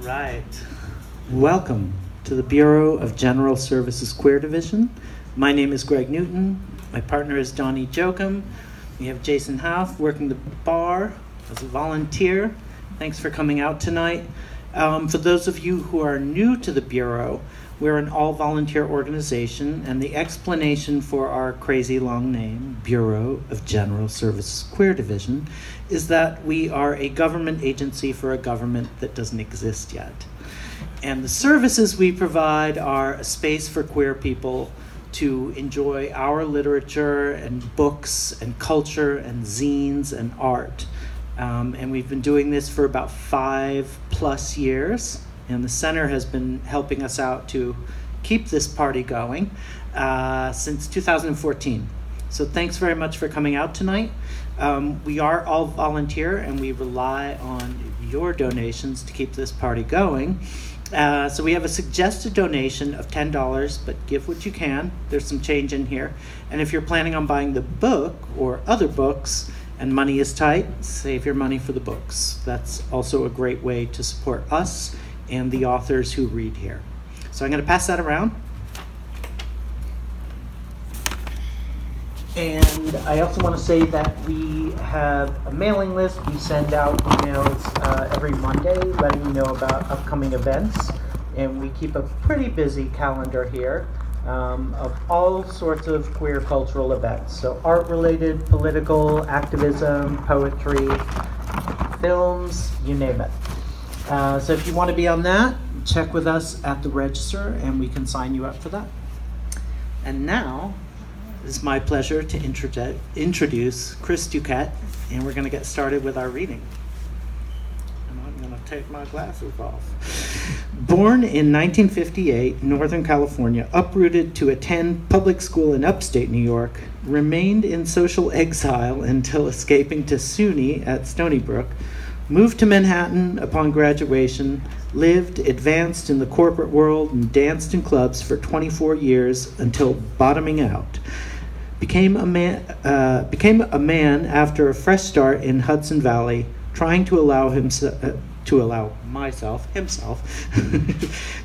right. Welcome to the Bureau of General Services Queer Division. My name is Greg Newton. My partner is Donnie Jokum. We have Jason Houff working the bar as a volunteer. Thanks for coming out tonight. For those of you who are new to the Bureau, we're an all-volunteer organization, and the explanation for our crazy long name, Bureau of General Services Queer Division, is that we are a government agency for a government that doesn't exist yet. And the services we provide are a space for queer people to enjoy our literature and books and culture and zines and art. And we've been doing this for about 5+ years. And the center has been helping us out to keep this party going since 2014. So thanks very much for coming out tonight. We are all volunteer, and we rely on your donations to keep this party going. So we have a suggested donation of $10, but give what you can. There's some change in here. And if you're planning on buying the book or other books and money is tight, save your money for the books. That's also a great way to support us and the authors who read here. So I'm going to pass that around. And I also want to say that we have a mailing list. We send out emails every Monday letting you know about upcoming events. And we keep a pretty busy calendar here of all sorts of queer cultural events. So art-related, political, activism, poetry, films, you name it. So if you want to be on that, check with us at the register and we can sign you up for that. And now, it's my pleasure to introduce Chris Duquette, and we're going to get started with our reading. And I'm going to take my glasses off. Born in 1958, Northern California, uprooted to attend public school in upstate New York, remained in social exile until escaping to SUNY at Stony Brook, moved to Manhattan upon graduation, lived, advanced in the corporate world, and danced in clubs for 24 years until bottoming out. Became a man after a fresh start in Hudson Valley, trying to allow himself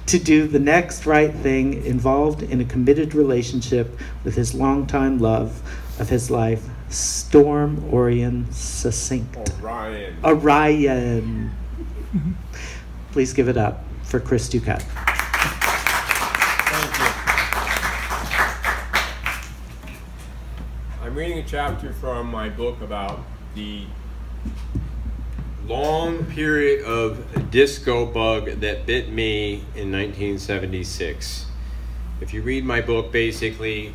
to do the next right thing, involved in a committed relationship with his longtime love of his life, Storm Orion Succinct. Orion. Please give it up for Chris Duquette. Thank you. I'm reading a chapter from my book about the long period of disco bug that bit me in 1976. If you read my book, basically,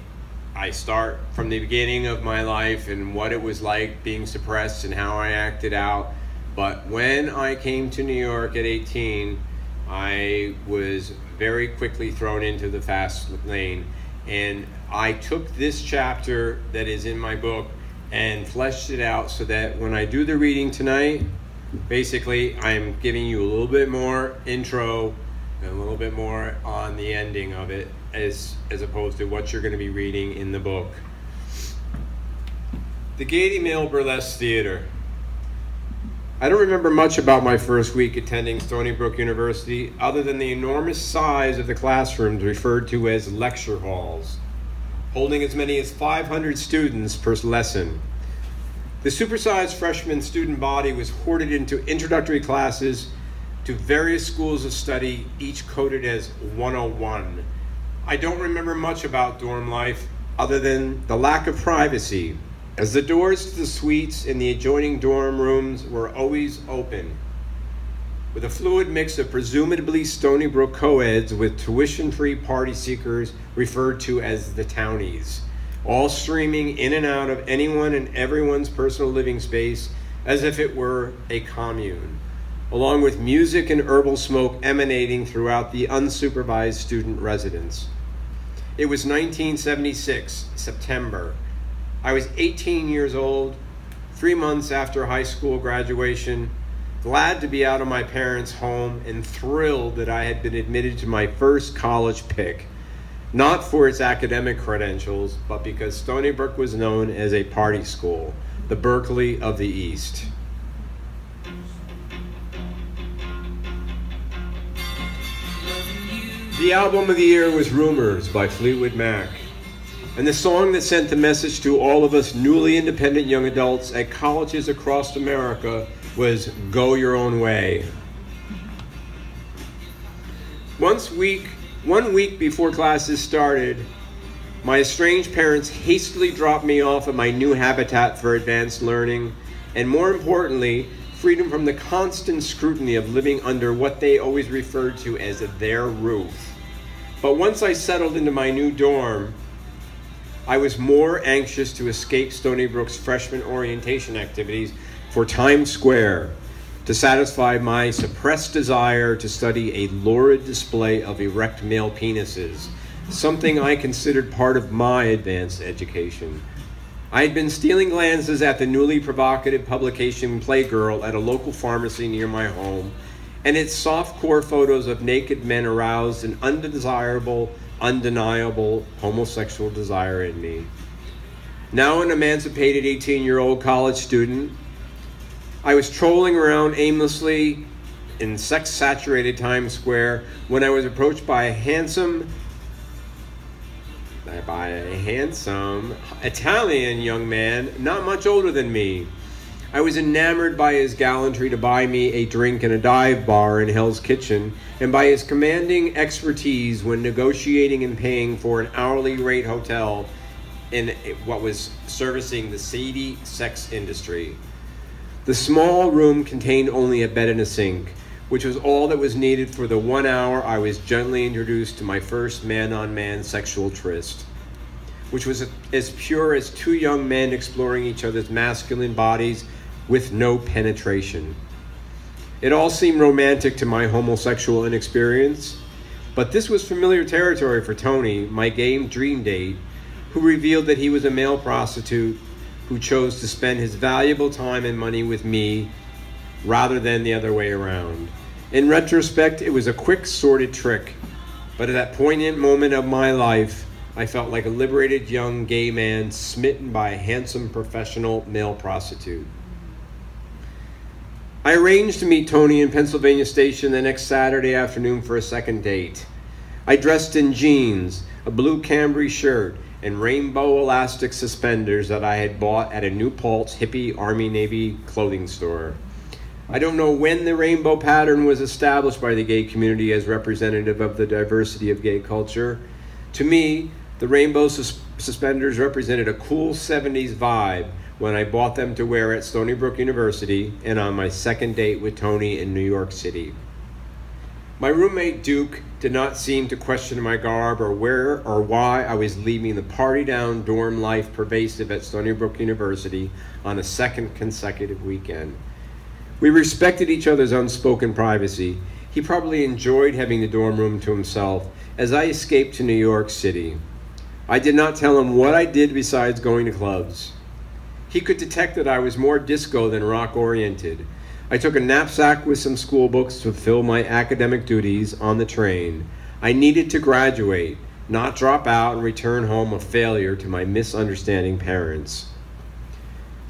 I start from the beginning of my life and what it was like being suppressed and how I acted out. But when I came to New York at 18, I was very quickly thrown into the fast lane. And I took this chapter that is in my book and fleshed it out so that when I do the reading tonight, basically I'm giving you a little bit more intro and a little bit more on the ending of it as opposed to what you're going to be reading in the book. The Gaiety Burlesque Theater. I don't remember much about my first week attending Stony Brook University other than the enormous size of the classrooms referred to as lecture halls, holding as many as 500 students per lesson. The supersized freshman student body was hoarded into introductory classes to various schools of study, each coded as 101. I don't remember much about dorm life other than the lack of privacy, as the doors to the suites in the adjoining dorm rooms were always open, with a fluid mix of presumably Stony Brook co-eds with tuition-free party seekers referred to as the townies, all streaming in and out of anyone and everyone's personal living space as if it were a commune, along with music and herbal smoke emanating throughout the unsupervised student residence. It was 1976, September. I was 18 years old, 3 months after high school graduation, glad to be out of my parents' home and thrilled that I had been admitted to my first college pick, not for its academic credentials, but because Stony Brook was known as a party school, the Berkeley of the East. The album of the year was Rumors by Fleetwood Mac. And the song that sent the message to all of us newly independent young adults at colleges across America was Go Your Own Way. 1 week before classes started, my estranged parents hastily dropped me off at my new habitat for advanced learning, and more importantly, freedom from the constant scrutiny of living under what they always referred to as their roof. But once I settled into my new dorm, I was more anxious to escape Stony Brook's freshman orientation activities for Times Square to satisfy my suppressed desire to study a lurid display of erect male penises, something I considered part of my advanced education. I had been stealing glances at the newly provocative publication Playgirl at a local pharmacy near my home, and its softcore photos of naked men aroused an undeniable homosexual desire in me. Now an emancipated 18-year-old college student, I was trolling around aimlessly in sex-saturated Times Square when I was approached by a handsome Italian young man, not much older than me. I was enamored by his gallantry to buy me a drink in a dive bar in Hell's Kitchen, and by his commanding expertise when negotiating and paying for an hourly rate hotel in what was servicing the seedy sex industry. The small room contained only a bed and a sink, which was all that was needed for the 1 hour I was gently introduced to my first man-on-man sexual tryst, which was as pure as two young men exploring each other's masculine bodies with no penetration. It all seemed romantic to my homosexual inexperience, but this was familiar territory for Tony, my gay dream date, who revealed that he was a male prostitute who chose to spend his valuable time and money with me rather than the other way around. In retrospect, it was a quick, sordid trick, but at that poignant moment of my life, I felt like a liberated young gay man smitten by a handsome professional male prostitute. I arranged to meet Tony in Pennsylvania Station the next Saturday afternoon for a second date. I dressed in jeans, a blue Cambry shirt, and rainbow elastic suspenders that I had bought at a New Paltz hippie Army-Navy clothing store. I don't know when the rainbow pattern was established by the gay community as representative of the diversity of gay culture. To me, the rainbow suspenders represented a cool 70s vibe when I bought them to wear at Stony Brook University and on my second date with Tony in New York City. My roommate Duke did not seem to question my garb or where or why I was leaving the party-down dorm life pervasive at Stony Brook University on a second consecutive weekend. We respected each other's unspoken privacy. He probably enjoyed having the dorm room to himself as I escaped to New York City. I did not tell him what I did besides going to clubs. He could detect that I was more disco than rock-oriented. I took a knapsack with some school books to fulfill my academic duties on the train. I needed to graduate, not drop out and return home a failure to my misunderstanding parents.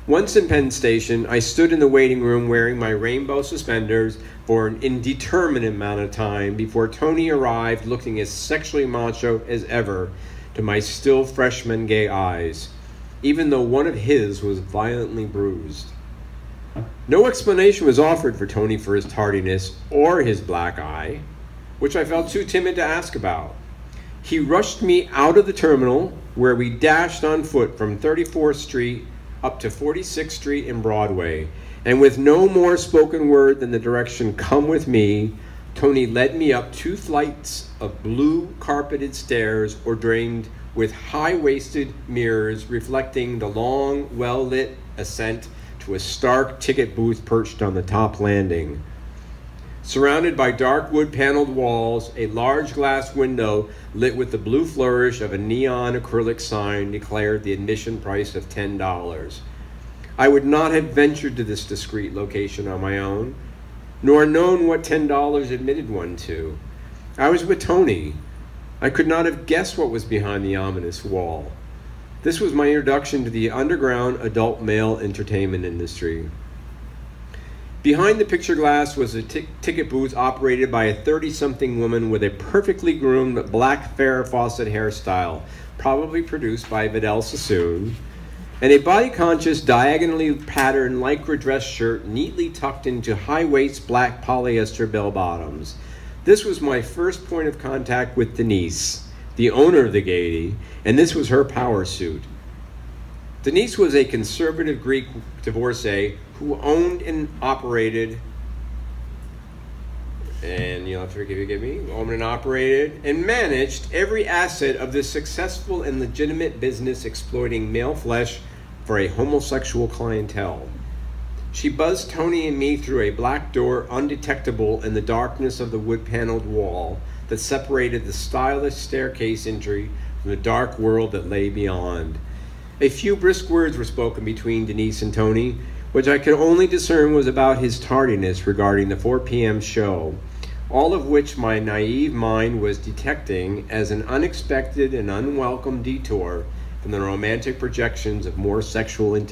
Once in Penn Station, I stood in the waiting room wearing my rainbow suspenders for an indeterminate amount of time before Tony arrived looking as sexually macho as ever to my still freshman gay eyes, even though one of his was violently bruised. No explanation was offered for Tony for his tardiness or his black eye, which I felt too timid to ask about. He rushed me out of the terminal, where we dashed on foot from 34th Street up to 46th Street and Broadway, and with no more spoken word than the direction "come with me," Tony led me up 2 flights of blue carpeted stairs ordained with high-waisted mirrors reflecting the long, well-lit ascent to a stark ticket booth perched on the top landing. Surrounded by dark wood-paneled walls, a large glass window lit with the blue flourish of a neon acrylic sign declared the admission price of $10. I would not have ventured to this discreet location on my own, nor known what $10 admitted one to. I was with Tony. I could not have guessed what was behind the ominous wall. This was my introduction to the underground adult male entertainment industry. Behind the picture glass was a ticket booth operated by a 30-something woman with a perfectly groomed black Farrah Fawcett hairstyle, probably produced by Vidal Sassoon, and a body-conscious, diagonally patterned lycra dress shirt neatly tucked into high-waist black polyester bell-bottoms. This was my first point of contact with Denise, the owner of the Gaiety, and this was her power suit. Denise was a conservative Greek divorcee who owned and operated, and you'll have to forgive me, owned and operated and managed every asset of this successful and legitimate business exploiting male flesh for a homosexual clientele. She buzzed Tony and me through a black door undetectable in the darkness of the wood-paneled wall that separated the stylish staircase entry from the dark world that lay beyond. A few brisk words were spoken between Denise and Tony, which I could only discern was about his tardiness regarding the 4 p.m. show, all of which my naive mind was detecting as an unexpected and unwelcome detour from the romantic projections of more sexual intimacy